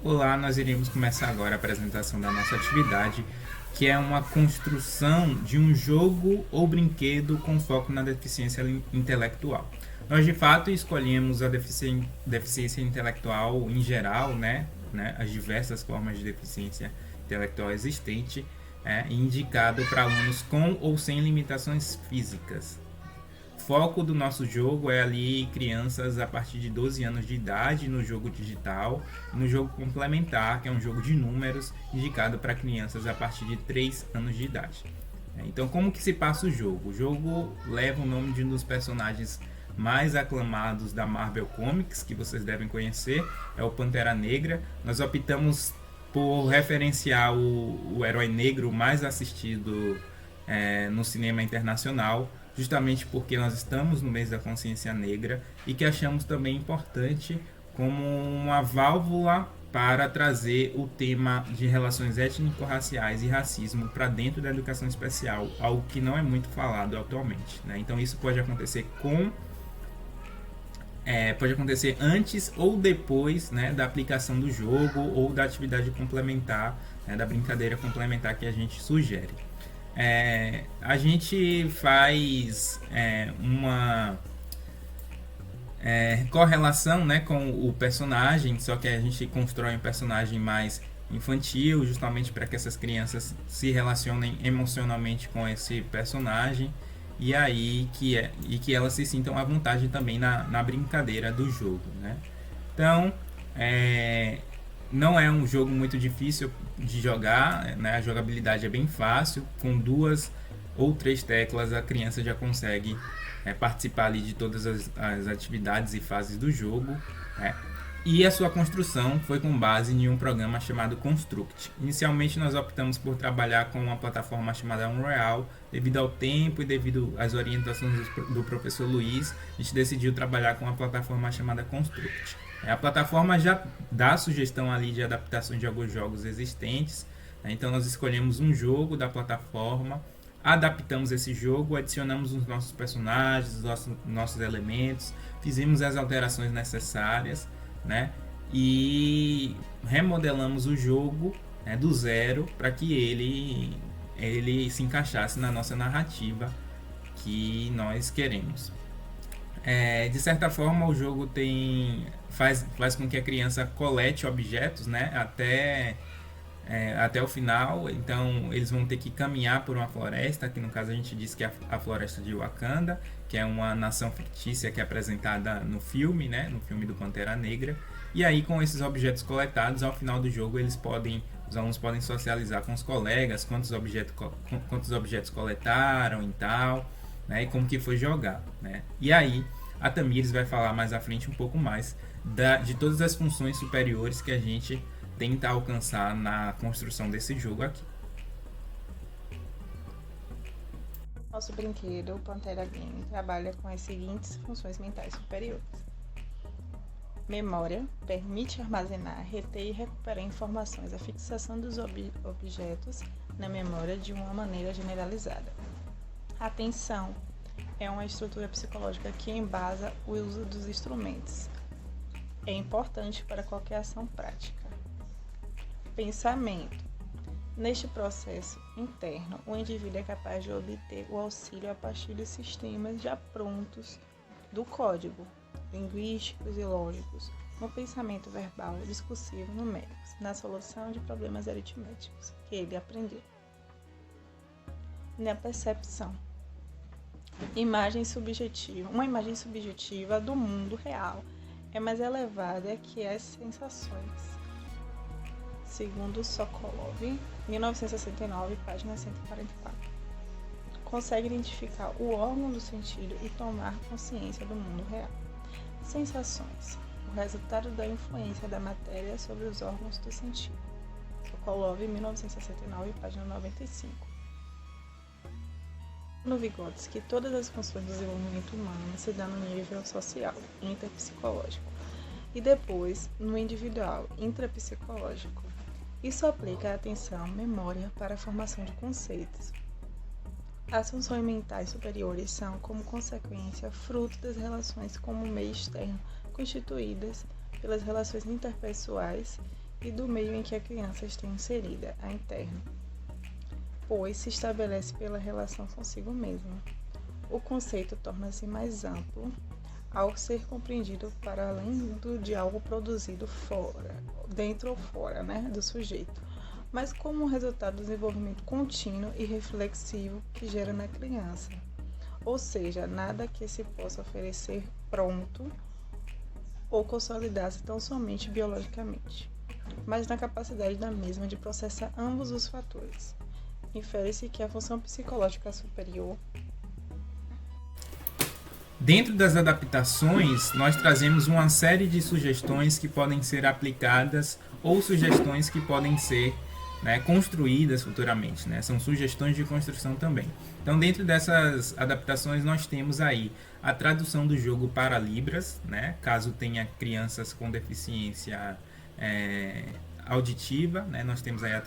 Olá, nós iremos começar agora a apresentação da nossa atividade, que é uma construção de um jogo ou brinquedo com foco na deficiência intelectual. Nós, de fato, escolhemos a deficiência intelectual em geral, as diversas formas de deficiência intelectual existente, indicado para alunos com ou sem limitações físicas. Foco do nosso jogo é ali crianças a partir de 12 anos de idade no jogo digital, no jogo complementar, que é um jogo de números indicado para crianças a partir de 3 anos de idade. Então, como que se passa o jogo? O jogo leva o nome de um dos personagens mais aclamados da Marvel Comics, que vocês devem conhecer, é o Pantera Negra. Nós optamos por referenciar o herói negro mais assistido no cinema internacional, justamente porque nós estamos no mês da consciência negra e que achamos também importante como uma válvula para trazer o tema de relações étnico-raciais e racismo para dentro da educação especial, algo que não é muito falado atualmente, Então isso pode acontecer pode acontecer antes ou depois, da aplicação do jogo ou da atividade complementar, da brincadeira complementar que a gente sugere. A gente faz uma correlação com o personagem, só que a gente constrói um personagem mais infantil, justamente para que essas crianças se relacionem emocionalmente com esse personagem e aí que elas se sintam à vontade também na brincadeira do jogo, Então, não é um jogo muito difícil de jogar, A jogabilidade é bem fácil, com 2 ou 3 teclas a criança já consegue participar ali de todas as atividades e fases do jogo, E a sua construção foi com base em um programa chamado Construct. Inicialmente nós optamos por trabalhar com uma plataforma chamada Unreal, devido ao tempo e devido às orientações do professor Luiz, a gente decidiu trabalhar com uma plataforma chamada Construct. A plataforma já dá sugestão ali de adaptações de alguns jogos existentes, Então nós escolhemos um jogo da plataforma, adaptamos esse jogo, adicionamos os nossos personagens, os nossos elementos, fizemos as alterações necessárias, E remodelamos o jogo do zero para que ele se encaixasse na nossa narrativa que nós queremos. De certa forma, o jogo faz com que a criança colete objetos, até o final. Então eles vão ter que caminhar por uma floresta, que no caso a gente diz que é a floresta de Wakanda, que é uma nação fictícia que é apresentada no filme, no filme do Pantera Negra. E aí, com esses objetos coletados, ao final do jogo os alunos podem socializar com os colegas, quantos objetos coletaram e tal, e como que foi jogar, E aí a Tamires vai falar mais à frente um pouco mais de todas as funções superiores que a gente tenta alcançar na construção desse jogo aqui. Nosso brinquedo, o Pantera Game, trabalha com as seguintes funções mentais superiores. Memória, permite armazenar, reter e recuperar informações. A fixação dos objetos na memória de uma maneira generalizada. Atenção, é uma estrutura psicológica que embasa o uso dos instrumentos. É importante para qualquer ação prática. Pensamento. Neste processo interno, o indivíduo é capaz de obter o auxílio a partir de sistemas já prontos do código, linguísticos e lógicos, no pensamento verbal, discursivo, numéricos, na solução de problemas aritméticos que ele aprendeu. Na percepção. Uma imagem subjetiva do mundo real é mais elevada que as sensações. Segundo Sokolov, 1969, página 144. Consegue identificar o órgão do sentido e tomar consciência do mundo real. Sensações. O resultado da influência da matéria sobre os órgãos do sentido. Sokolov, 1969, página 95. No Vygotsky, todas as funções do desenvolvimento humano se dão no nível social, interpsicológico, e depois no individual, intrapsicológico. Isso aplica a atenção, memória para a formação de conceitos. As funções mentais superiores são, como consequência, fruto das relações como meio externo, constituídas pelas relações interpessoais e do meio em que a criança está inserida, a interno, pois se estabelece pela relação consigo mesma. O conceito torna-se mais amplo ao ser compreendido para além de algo produzido fora, dentro ou fora, do sujeito, mas como um resultado do desenvolvimento contínuo e reflexivo que gera na criança. Ou seja, nada que se possa oferecer pronto ou consolidar-se tão somente biologicamente, mas na capacidade da mesma de processar ambos os fatores. Infere-se que a função psicológica superior. Dentro das adaptações, nós trazemos uma série de sugestões que podem ser aplicadas ou sugestões que podem ser construídas futuramente. São sugestões de construção também. Então, dentro dessas adaptações, nós temos aí a tradução do jogo para Libras, caso tenha crianças com deficiência auditiva, nós temos aí a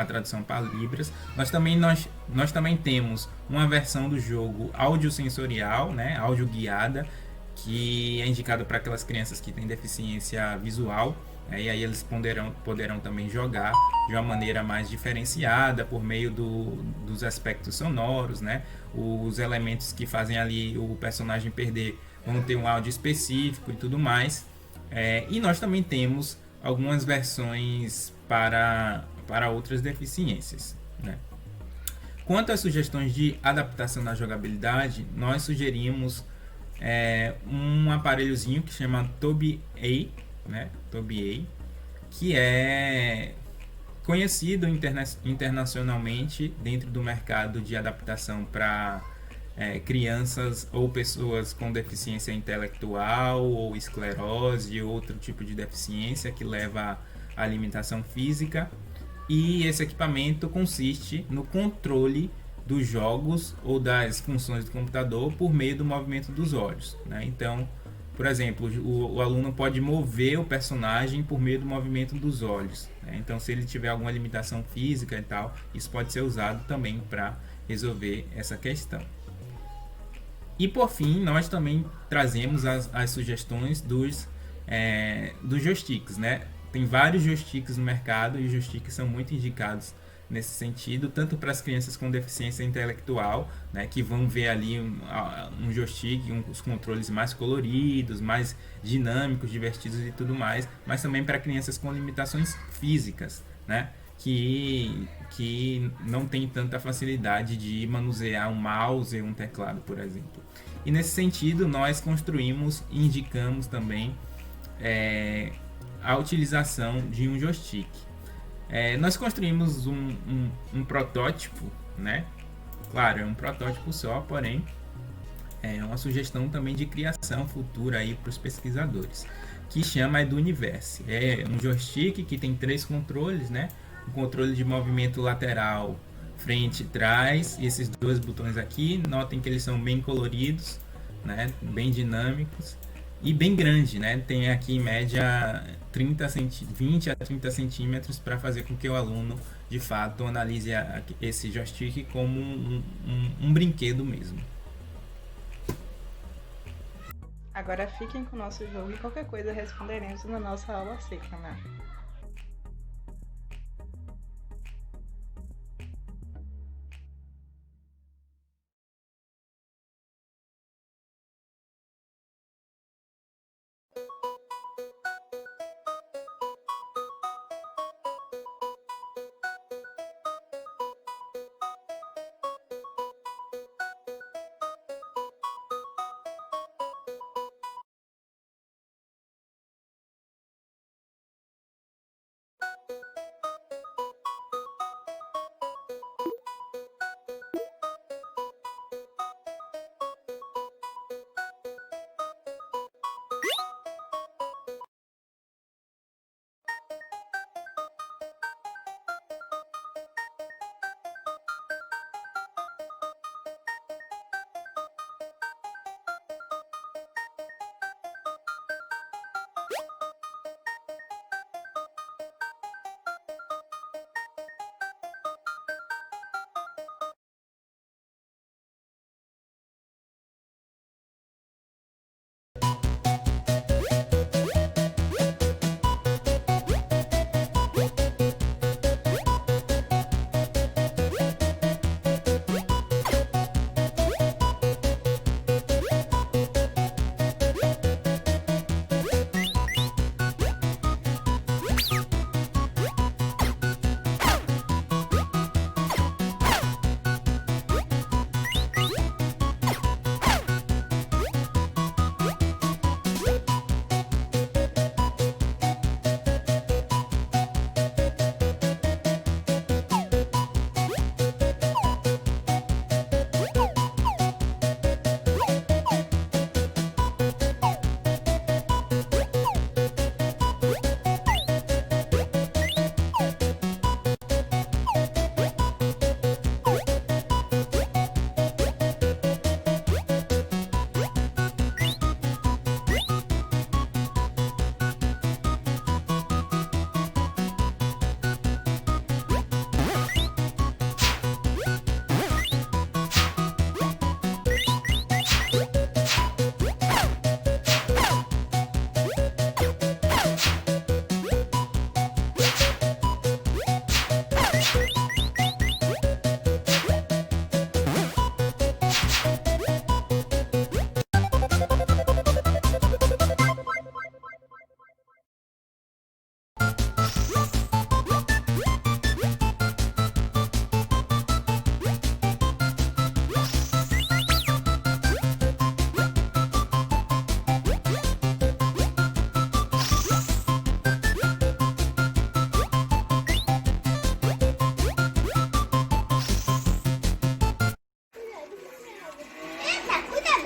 tradução para Libras. Nós também temos uma versão do jogo audiosensorial, áudio guiada, que é indicada para aquelas crianças que têm deficiência visual. E aí eles poderão também jogar de uma maneira mais diferenciada por meio dos aspectos sonoros, os elementos que fazem ali o personagem perder vão ter um áudio específico e tudo mais. E nós também temos algumas versões para outras deficiências. Quanto às sugestões de adaptação na jogabilidade, nós sugerimos um aparelhozinho que chama Tobii, que é conhecido internacionalmente dentro do mercado de adaptação para crianças ou pessoas com deficiência intelectual ou esclerose ou outro tipo de deficiência que leva à limitação física. E esse equipamento consiste no controle dos jogos ou das funções do computador por meio do movimento dos olhos. Então, por exemplo, o aluno pode mover o personagem por meio do movimento dos olhos. Então, se ele tiver alguma limitação física e tal, isso pode ser usado também para resolver essa questão. E por fim, nós também trazemos as sugestões dos joysticks. Tem vários joysticks no mercado e os joysticks são muito indicados nesse sentido, tanto para as crianças com deficiência intelectual, que vão ver ali um joystick, os controles mais coloridos, mais dinâmicos, divertidos e tudo mais, mas também para crianças com limitações físicas, que não tem tanta facilidade de manusear um mouse ou um teclado, por exemplo. E nesse sentido, nós construímos e indicamos também a utilização de um joystick. Nós construímos um protótipo, Claro, é um protótipo só, porém é uma sugestão também de criação futura aí para os pesquisadores, que chama do Universe. É um joystick que tem 3 controles, um controle de movimento lateral, frente e trás, e esses 2 botões aqui, notem que eles são bem coloridos, bem dinâmicos e bem grande, tem aqui em média 20 a 30 centímetros para fazer com que o aluno de fato analise esse joystick como um brinquedo mesmo. Agora fiquem com o nosso jogo e qualquer coisa responderemos na nossa aula seca,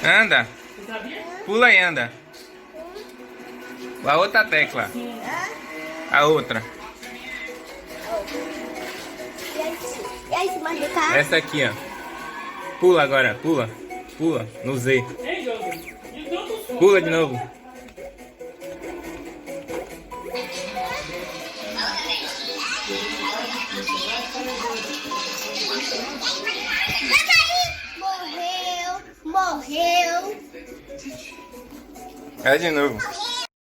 Anda. Pula e anda. A outra tecla. A outra. E aí, se machucar? Essa aqui, ó. Pula agora, pula. Pula no Z. Pula de novo. Morreu. É de novo.